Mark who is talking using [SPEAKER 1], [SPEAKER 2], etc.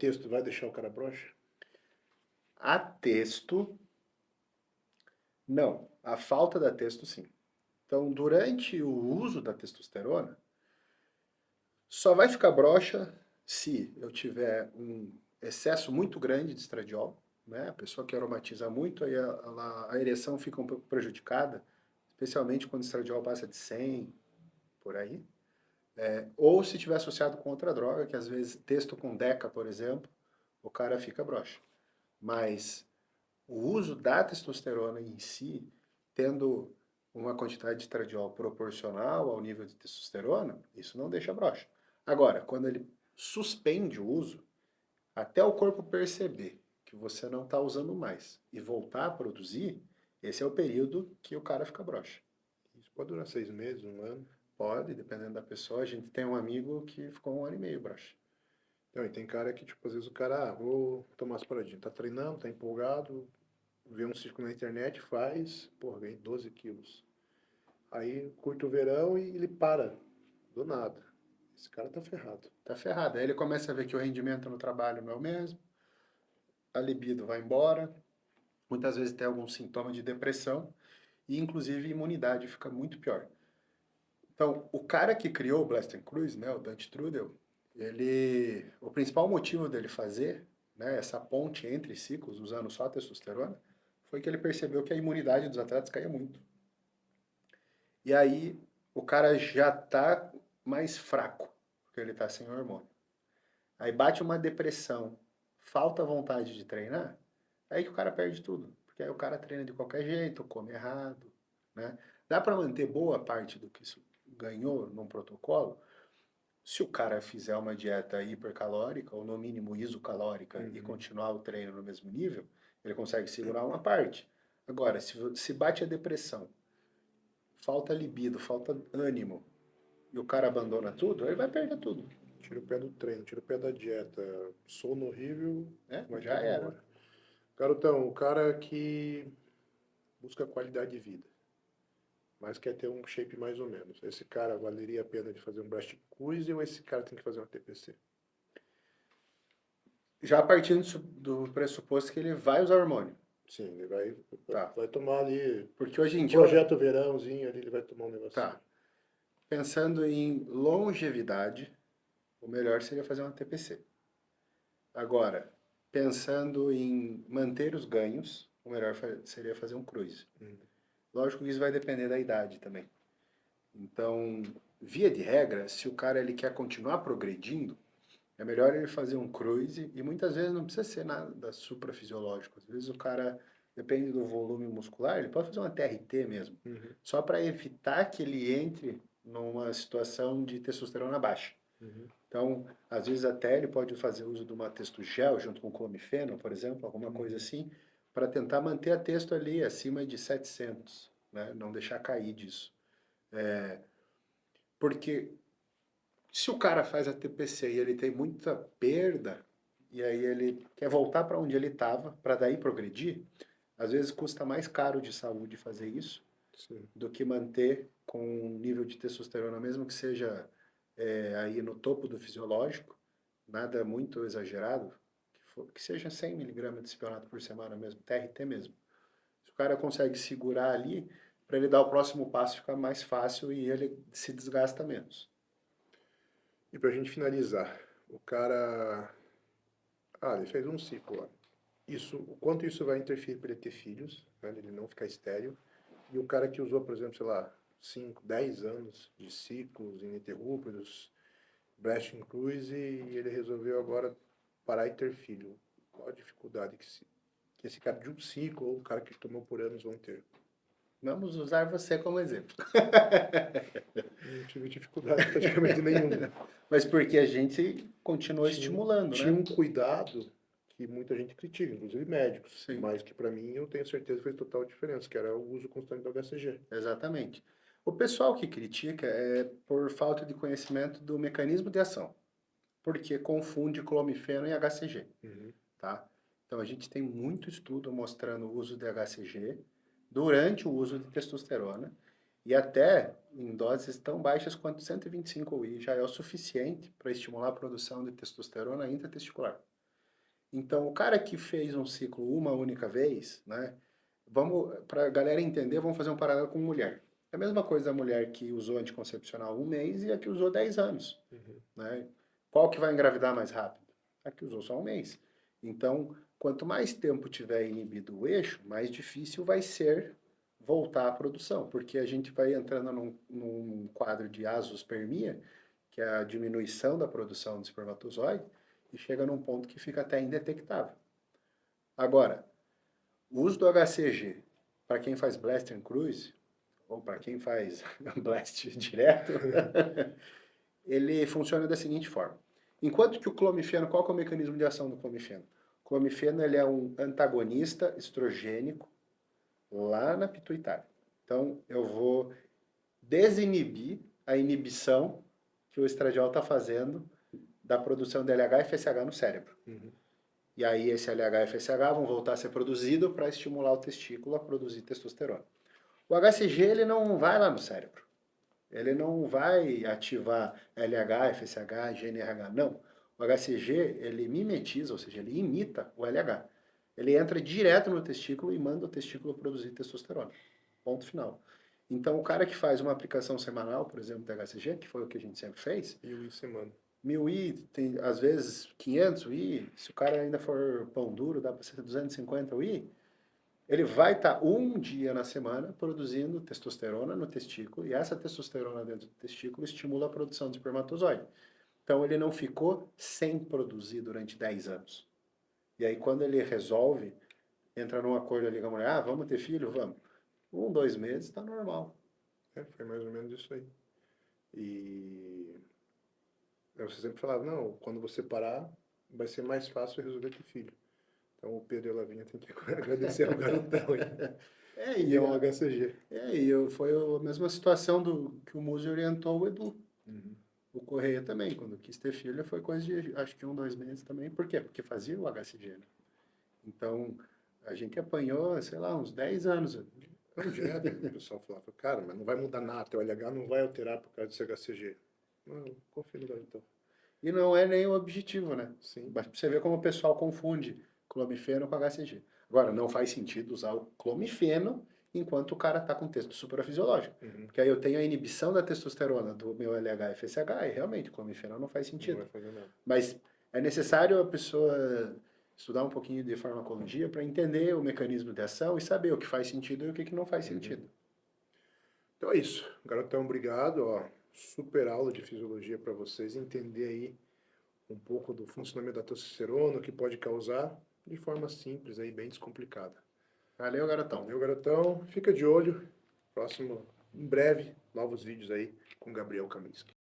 [SPEAKER 1] texto vai deixar o cara broxa?
[SPEAKER 2] A texto, não. A falta da texto, sim. Então, durante o uso da testosterona, só vai ficar broxa se eu tiver um excesso muito grande de estradiol, né? A pessoa que aromatiza muito, aí a ereção fica um pouco prejudicada, especialmente quando o estradiol passa de 100, por aí. Ou se tiver associado com outra droga, que às vezes testo com deca, por exemplo, o cara fica broxa. Mas o uso da testosterona em si, tendo uma quantidade de estradiol proporcional ao nível de testosterona, isso não deixa broxa. Agora, quando ele suspende o uso, até o corpo perceber que você não está usando mais e voltar a produzir, esse é o período que o cara fica broxa.
[SPEAKER 1] Isso pode durar 6 meses, um ano.
[SPEAKER 2] Pode, dependendo da pessoa. A gente tem um amigo que ficou 1 ano e meio broxa.
[SPEAKER 1] Então, e tem cara que, tipo, às vezes o cara, vou tomar as paradinhas. Tá treinando, tá empolgado, vê um ciclo na internet, faz, porra, ganhei 12 quilos. Aí curta o verão e ele para, do nada. Esse cara tá ferrado.
[SPEAKER 2] Tá ferrado. Aí ele começa a ver que o rendimento no trabalho não é o mesmo, a libido vai embora, muitas vezes tem algum sintoma de depressão e inclusive a imunidade fica muito pior. Então, o cara que criou o Blast and Cruise, né, o Dante Trudel, o principal motivo dele fazer, né, essa ponte entre ciclos, usando só a testosterona, foi que ele percebeu que a imunidade dos atletas caía muito. E aí o cara já tá mais fraco, porque ele tá sem hormônio. Aí bate uma depressão, falta vontade de treinar, aí que o cara perde tudo. Porque aí o cara treina de qualquer jeito, come errado, né? Dá para manter boa parte do que isso ganhou num protocolo, se o cara fizer uma dieta hipercalórica, ou no mínimo isocalórica, e
[SPEAKER 1] Uhum.
[SPEAKER 2] continuar o treino no mesmo nível, ele consegue segurar uma parte. Agora, se bate a depressão, falta libido, falta ânimo, e o cara abandona tudo, ele vai perder tudo,
[SPEAKER 1] Tira o pé do treino, tira o pé da dieta. Sono horrível,
[SPEAKER 2] né?
[SPEAKER 1] vai
[SPEAKER 2] Já
[SPEAKER 1] tudo
[SPEAKER 2] era.
[SPEAKER 1] embora. Garotão, o cara que busca qualidade de vida, mas quer ter um shape mais ou menos. Esse cara valeria a pena de fazer um breast cruise ou esse cara tem que fazer uma TPC?
[SPEAKER 2] Já partindo do pressuposto que ele vai usar hormônio.
[SPEAKER 1] Sim, ele vai,
[SPEAKER 2] Tá.
[SPEAKER 1] vai tomar ali
[SPEAKER 2] Porque hoje em
[SPEAKER 1] um
[SPEAKER 2] dia,
[SPEAKER 1] projeto verãozinho ali, ele vai tomar um negocinho.
[SPEAKER 2] tá. Pensando em longevidade, o melhor seria fazer uma TPC. Agora, pensando em manter os ganhos, o melhor seria fazer um cruise.
[SPEAKER 1] Hum.
[SPEAKER 2] Lógico que isso vai depender da idade também. Então, via de regra, se o cara ele quer continuar progredindo, é melhor ele fazer um cruise e muitas vezes não precisa ser nada suprafisiológico. Às vezes o cara, depende do volume muscular, ele pode fazer uma TRT mesmo,
[SPEAKER 1] Uhum,
[SPEAKER 2] só para evitar que ele entre numa situação de testosterona baixa.
[SPEAKER 1] uhum,
[SPEAKER 2] Então, às vezes até ele pode fazer uso de uma testogel junto com clomifeno, por exemplo, alguma coisa
[SPEAKER 1] uhum.
[SPEAKER 2] assim, para tentar manter a testo ali acima de 700, né? Não deixar cair disso. Porque se o cara faz a TPC e ele tem muita perda, e aí ele quer voltar para onde ele estava, para daí progredir, às vezes custa mais caro de saúde fazer isso
[SPEAKER 1] Sim.
[SPEAKER 2] do que manter com um nível de testosterona, mesmo que seja aí no topo do fisiológico, nada muito exagerado, que seja 100 miligramas de cipionato por semana mesmo, TRT mesmo. Se o cara consegue segurar ali, para ele dar o próximo passo fica mais fácil e ele se desgasta menos.
[SPEAKER 1] E pra gente finalizar, o cara. Ah, ele fez um ciclo lá. Isso, o quanto isso vai interferir para ele ter filhos, né, ele não ficar estéril. E o cara que usou, por exemplo, sei lá, 5, 10 anos de ciclos ininterruptos, breast inclusive, e ele resolveu agora parar e ter filho. Qual a dificuldade que esse cara de um ciclo ou o cara que tomou por anos vão ter?
[SPEAKER 2] Vamos usar você como exemplo.
[SPEAKER 1] Não tive dificuldade praticamente nenhuma.
[SPEAKER 2] Mas porque a gente continuou
[SPEAKER 1] Tinha,
[SPEAKER 2] estimulando,
[SPEAKER 1] tinha
[SPEAKER 2] né?
[SPEAKER 1] um cuidado que muita gente critica, inclusive médicos,
[SPEAKER 2] Sim,
[SPEAKER 1] mas que para mim eu tenho certeza que fez total diferença, que era o uso constante do HCG.
[SPEAKER 2] exatamente. O pessoal que critica é por falta de conhecimento do mecanismo de ação, porque confunde clomifeno e HCG,
[SPEAKER 1] Uhum.
[SPEAKER 2] tá? Então a gente tem muito estudo mostrando o uso de HCG durante o uso de testosterona e até em doses tão baixas quanto 125 UI já é o suficiente para estimular a produção de testosterona intratesticular. Então, o cara que fez um ciclo uma única vez, né? Vamos, para a galera entender, vamos fazer um paralelo com mulher. É a mesma coisa da mulher que usou anticoncepcional um mês e a que usou 10 anos,
[SPEAKER 1] Uhum.
[SPEAKER 2] né? Qual que vai engravidar mais rápido? A que usou só um mês. Então, quanto mais tempo tiver inibido o eixo, mais difícil vai ser voltar à produção, porque a gente vai entrando num quadro de azoospermia, que é a diminuição da produção de espermatozoide, e chega num ponto que fica até indetectável. Agora, o uso do HCG para quem faz Blast and Cruise, ou para quem faz Blast direto, ele funciona da seguinte forma. Enquanto que o clomifeno, qual que é o mecanismo de ação do clomifeno? O clomifeno ele é um antagonista estrogênico lá na pituitária. Então, eu vou desinibir a inibição que o estradiol está fazendo da produção de LH e FSH no cérebro.
[SPEAKER 1] Uhum.
[SPEAKER 2] E aí esse LH e FSH vão voltar a ser produzido para estimular o testículo a produzir testosterona. O HCG ele não vai lá no cérebro. Ele não vai ativar LH, FSH, GNRH, não. O HCG ele mimetiza, ou seja, ele imita o LH. Ele entra direto no testículo e manda o testículo produzir testosterona. Ponto final. Então, o cara que faz uma aplicação semanal, por exemplo, do HCG, que foi o que a gente sempre fez,
[SPEAKER 1] 1.000 semana.
[SPEAKER 2] 1000 tem às vezes 500 UI, se o cara ainda for pão duro, dá para ser 250 UI, ele vai estar um dia na semana produzindo testosterona no testículo, e essa testosterona dentro do testículo estimula a produção de espermatozoide. Então ele não ficou sem produzir durante 10 anos. E aí quando ele resolve, entra num acordo ali com a mulher, ah, vamos ter filho? Vamos. 2 meses está normal.
[SPEAKER 1] Foi mais ou menos isso aí. E você sempre falava, não, quando você parar, vai ser mais fácil resolver ter filho. Então o Pedro e a Lavinha tem que agradecer ao garotão aí.
[SPEAKER 2] É,
[SPEAKER 1] E ao HCG.
[SPEAKER 2] foi a mesma situação do que o Muzi orientou o Edu.
[SPEAKER 1] Uhum.
[SPEAKER 2] O Correia também, quando quis ter filho, foi coisa de acho que 2 meses também. Por quê? Porque fazia o HCG. Né? Então, a gente apanhou, sei lá, uns 10 anos.
[SPEAKER 1] Não, direto, o pessoal falava, cara, mas não vai mudar nada, teu LH não vai alterar por causa desse HCG. Não, confia no garotão.
[SPEAKER 2] E não é nem o objetivo, né?
[SPEAKER 1] Sim.
[SPEAKER 2] Mas pra você ver como o pessoal confunde clomifeno com HCG. Agora, não faz sentido usar o clomifeno enquanto o cara está com texto suprafisiológico.
[SPEAKER 1] Uhum.
[SPEAKER 2] Porque aí eu tenho a inibição da testosterona do meu LH e FSH e realmente o clomifeno não faz
[SPEAKER 1] Não
[SPEAKER 2] sentido.
[SPEAKER 1] vai fazer nada.
[SPEAKER 2] Mas é necessário a pessoa estudar um pouquinho de farmacologia para entender o mecanismo de ação e saber o que faz sentido e o que não faz sentido.
[SPEAKER 1] Então é isso. Garotão, obrigado. Ó, super aula de fisiologia para vocês entender aí um pouco do funcionamento da testosterona, o que pode causar, de forma simples aí, bem descomplicada.
[SPEAKER 2] Valeu, garotão.
[SPEAKER 1] Valeu, garotão. Fica de olho. Próximo, em breve, novos vídeos aí com Gabriel Kaminski.